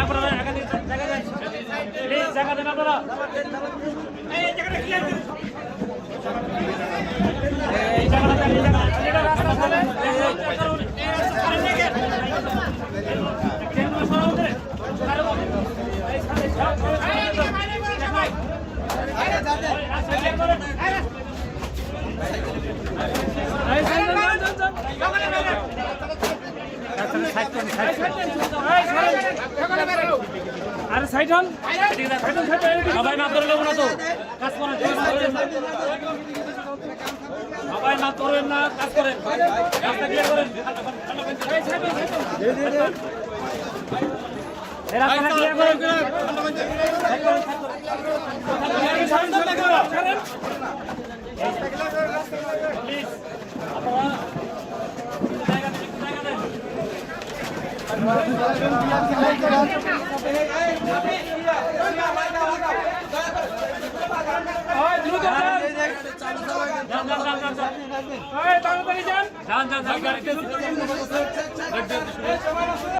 আপনারা জায়গা দেন আপনারা আরে সাইড হন সবাই না করে নেবো না তো কাজ করেন সবাই না করেন না কাজ করেন রাস্তা ক্লিয়ার করেন রাস্তা ক্লিয়ার করেন প্লিজ তাড়াতাড়ি যান